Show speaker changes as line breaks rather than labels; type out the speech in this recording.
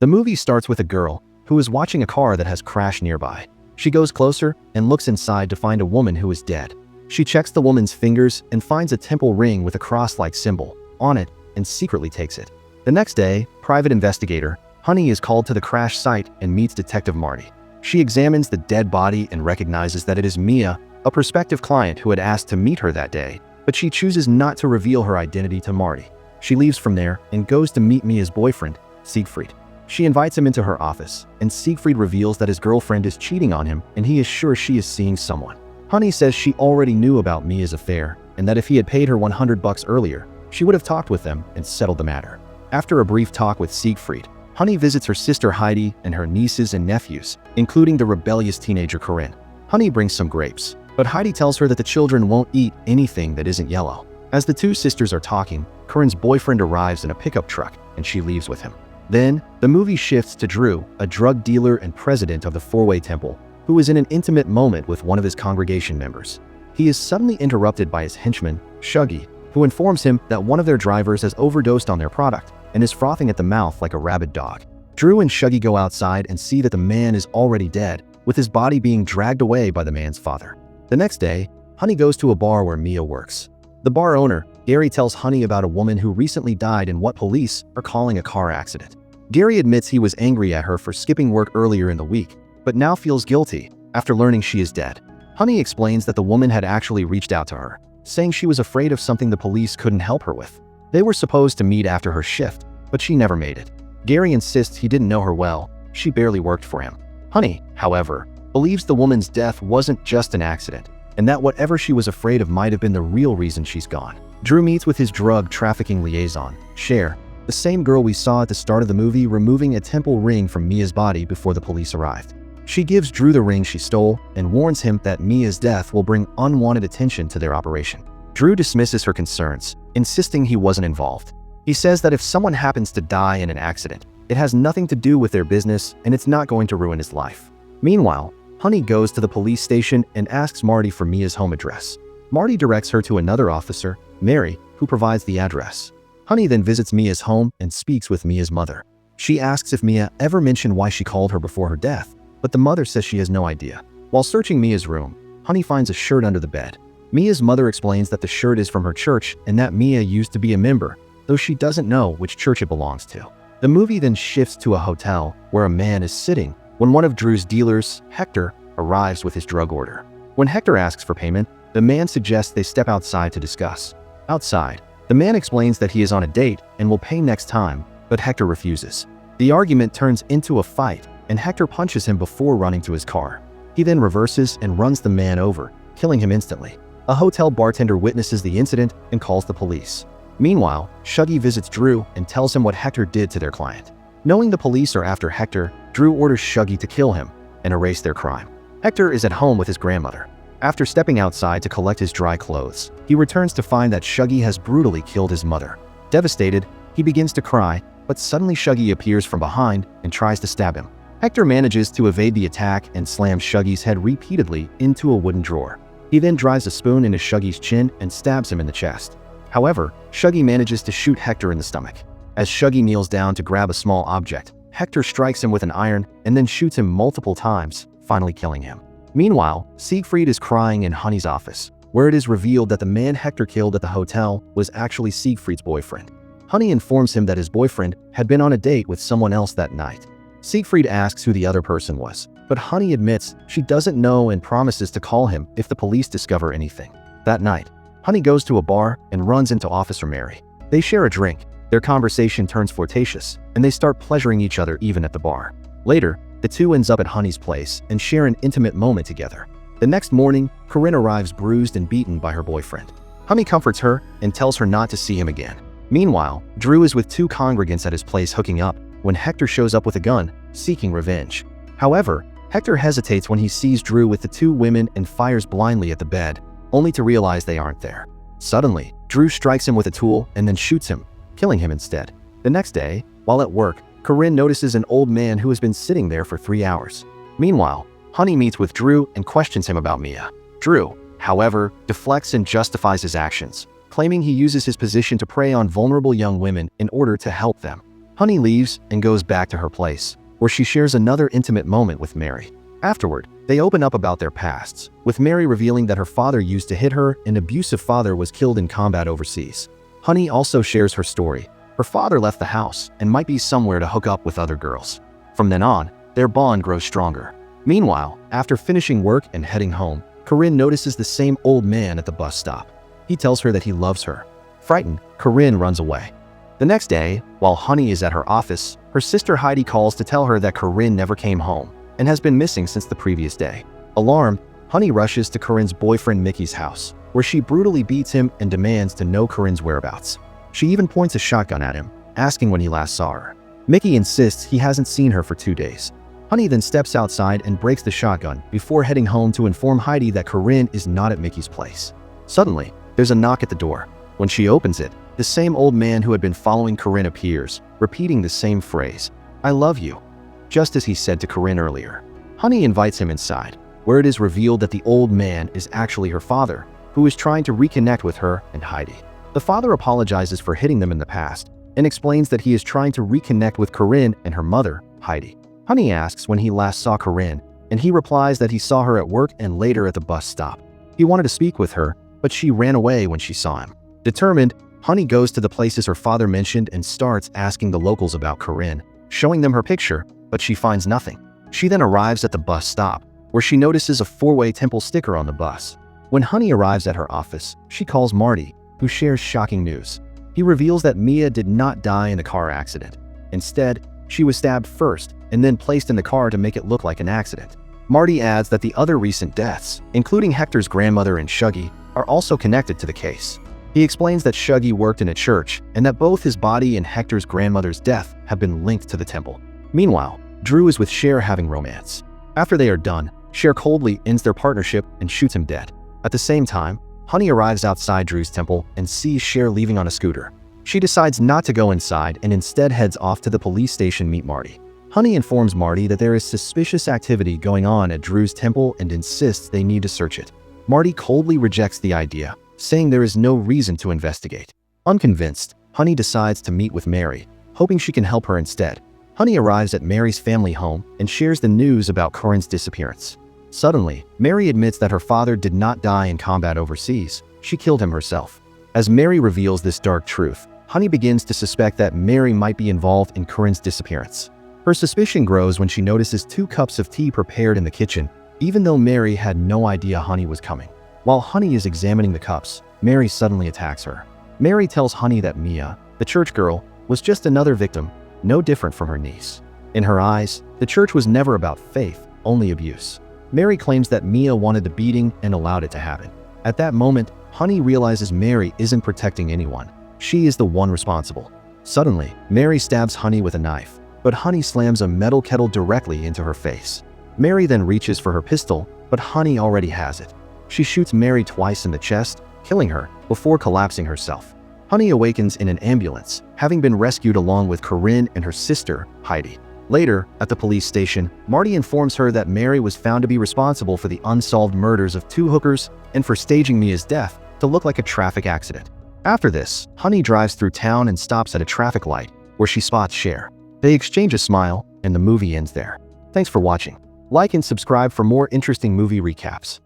The movie starts with a girl who is watching a car that has crashed nearby. She goes closer and looks inside to find a woman who is dead. She checks the woman's fingers and finds a temple ring with a cross-like symbol on it and secretly takes it. The next day, private investigator Honey is called to the crash site and meets Detective Marty. She examines the dead body and recognizes that it is Mia, a prospective client who had asked to meet her that day, but she chooses not to reveal her identity to Marty. She leaves from there and goes to meet Mia's boyfriend, Siegfried. She invites him into her office, and Siegfried reveals that his girlfriend is cheating on him and he is sure she is seeing someone. Honey says she already knew about Mia's affair and that if he had paid her $100 earlier, she would have talked with them and settled the matter. After a brief talk with Siegfried, Honey visits her sister Heidi and her nieces and nephews, including the rebellious teenager Corinne. Honey brings some grapes, but Heidi tells her that the children won't eat anything that isn't yellow. As the two sisters are talking, Corinne's boyfriend arrives in a pickup truck and she leaves with him. Then, the movie shifts to Drew, a drug dealer and president of the Four-Way Temple, who is in an intimate moment with one of his congregation members. He is suddenly interrupted by his henchman, Shuggy, who informs him that one of their drivers has overdosed on their product and is frothing at the mouth like a rabid dog. Drew and Shuggy go outside and see that the man is already dead, with his body being dragged away by the man's father. The next day, Honey goes to a bar where Mia works. The bar owner, Gary, tells Honey about a woman who recently died in what police are calling a car accident. Gary admits he was angry at her for skipping work earlier in the week, but now feels guilty after learning she is dead. Honey explains that the woman had actually reached out to her, saying she was afraid of something the police couldn't help her with. They were supposed to meet after her shift, but she never made it. Gary insists he didn't know her well, she barely worked for him. Honey, however, believes the woman's death wasn't just an accident, and that whatever she was afraid of might have been the real reason she's gone. Drew meets with his drug trafficking liaison, Cher, the same girl we saw at the start of the movie removing a temple ring from Mia's body before the police arrived. She gives Drew the ring she stole and warns him that Mia's death will bring unwanted attention to their operation. Drew dismisses her concerns, insisting he wasn't involved. He says that if someone happens to die in an accident, it has nothing to do with their business and it's not going to ruin his life. Meanwhile, Honey goes to the police station and asks Marty for Mia's home address. Marty directs her to another officer, Mary, who provides the address. Honey then visits Mia's home and speaks with Mia's mother. She asks if Mia ever mentioned why she called her before her death, but the mother says she has no idea. While searching Mia's room, Honey finds a shirt under the bed. Mia's mother explains that the shirt is from her church and that Mia used to be a member, though she doesn't know which church it belongs to. The movie then shifts to a hotel where a man is sitting when one of Drew's dealers, Hector, arrives with his drug order. When Hector asks for payment, the man suggests they step outside to discuss. Outside, the man explains that he is on a date and will pay next time, but Hector refuses. The argument turns into a fight, and Hector punches him before running to his car. He then reverses and runs the man over, killing him instantly. A hotel bartender witnesses the incident and calls the police. Meanwhile, Shuggy visits Drew and tells him what Hector did to their client. Knowing the police are after Hector, Drew orders Shuggy to kill him and erase their crime. Hector is at home with his grandmother. After stepping outside to collect his dry clothes, he returns to find that Shuggy has brutally killed his mother. Devastated, he begins to cry, but suddenly Shuggy appears from behind and tries to stab him. Hector manages to evade the attack and slams Shuggy's head repeatedly into a wooden drawer. He then drives a spoon into Shuggy's chin and stabs him in the chest. However, Shuggy manages to shoot Hector in the stomach. As Shuggy kneels down to grab a small object, Hector strikes him with an iron and then shoots him multiple times, finally killing him. Meanwhile, Siegfried is crying in Honey's office, where it is revealed that the man Hector killed at the hotel was actually Siegfried's boyfriend. Honey informs him that his boyfriend had been on a date with someone else that night. Siegfried asks who the other person was, but Honey admits she doesn't know and promises to call him if the police discover anything. That night, Honey goes to a bar and runs into Officer Mary. They share a drink, their conversation turns flirtatious, and they start pleasuring each other even at the bar. Later, the two ends up at Honey's place and share an intimate moment together. The next morning, Corinne arrives bruised and beaten by her boyfriend. Honey comforts her and tells her not to see him again. Meanwhile, Drew is with two congregants at his place hooking up when Hector shows up with a gun, seeking revenge. However, Hector hesitates when he sees Drew with the two women and fires blindly at the bed, only to realize they aren't there. Suddenly, Drew strikes him with a tool and then shoots him, killing him instead. The next day, while at work, Corinne notices an old man who has been sitting there for 3 hours. Meanwhile, Honey meets with Drew and questions him about Mia. Drew, however, deflects and justifies his actions, claiming he uses his position to prey on vulnerable young women in order to help them. Honey leaves and goes back to her place, where she shares another intimate moment with Mary. Afterward, they open up about their pasts, with Mary revealing that her father used to hit her, an abusive father was killed in combat overseas. Honey also shares her story. Her father left the house and might be somewhere to hook up with other girls. From then on, their bond grows stronger. Meanwhile, after finishing work and heading home, Corinne notices the same old man at the bus stop. He tells her that he loves her. Frightened, Corinne runs away. The next day, while Honey is at her office, her sister Heidi calls to tell her that Corinne never came home and has been missing since the previous day. Alarmed, Honey rushes to Corinne's boyfriend Mickey's house, where she brutally beats him and demands to know Corinne's whereabouts. She even points a shotgun at him, asking when he last saw her. Mickey insists he hasn't seen her for 2 days. Honey then steps outside and breaks the shotgun before heading home to inform Heidi that Corinne is not at Mickey's place. Suddenly, there's a knock at the door. When she opens it, the same old man who had been following Corinne appears, repeating the same phrase, "I love you," just as he said to Corinne earlier. Honey invites him inside, where it is revealed that the old man is actually her father, who is trying to reconnect with her and Heidi. The father apologizes for hitting them in the past and explains that he is trying to reconnect with Corinne and her mother, Heidi. Honey asks when he last saw Corinne, and he replies that he saw her at work and later at the bus stop. He wanted to speak with her, but she ran away when she saw him. Determined, Honey goes to the places her father mentioned and starts asking the locals about Corinne, showing them her picture, but she finds nothing. She then arrives at the bus stop, where she notices a 4-way temple sticker on the bus. When Honey arrives at her office, she calls Marty, who shares shocking news. He reveals that Mia did not die in a car accident. Instead, she was stabbed first and then placed in the car to make it look like an accident. Marty adds that the other recent deaths, including Hector's grandmother and Shuggy, are also connected to the case. He explains that Shuggy worked in a church and that both his body and Hector's grandmother's death have been linked to the temple. Meanwhile, Drew is with Cher having romance. After they are done, Cher coldly ends their partnership and shoots him dead. At the same time, Honey arrives outside Drew's temple and sees Cher leaving on a scooter. She decides not to go inside and instead heads off to the police station to meet Marty. Honey informs Marty that there is suspicious activity going on at Drew's temple and insists they need to search it. Marty coldly rejects the idea, saying there is no reason to investigate. Unconvinced, Honey decides to meet with Mary, hoping she can help her instead. Honey arrives at Mary's family home and shares the news about Corinne's disappearance. Suddenly, Mary admits that her father did not die in combat overseas. She killed him herself. As Mary reveals this dark truth, Honey begins to suspect that Mary might be involved in Corinne's disappearance. Her suspicion grows when she notices 2 cups of tea prepared in the kitchen, even though Mary had no idea Honey was coming. While Honey is examining the cups, Mary suddenly attacks her. Mary tells Honey that Mia, the church girl, was just another victim, no different from her niece. In her eyes, the church was never about faith, only abuse. Mary claims that Mia wanted the beating and allowed it to happen. At that moment, Honey realizes Mary isn't protecting anyone. She is the one responsible. Suddenly, Mary stabs Honey with a knife, but Honey slams a metal kettle directly into her face. Mary then reaches for her pistol, but Honey already has it. She shoots Mary twice in the chest, killing her, before collapsing herself. Honey awakens in an ambulance, having been rescued along with Corinne and her sister, Heidi. Later, at the police station, Marty informs her that Mary was found to be responsible for the unsolved murders of 2 hookers and for staging Mia's death to look like a traffic accident. After this, Honey drives through town and stops at a traffic light, where she spots Cher. They exchange a smile, and the movie ends there. Thanks for watching. Like and subscribe for more interesting movie recaps.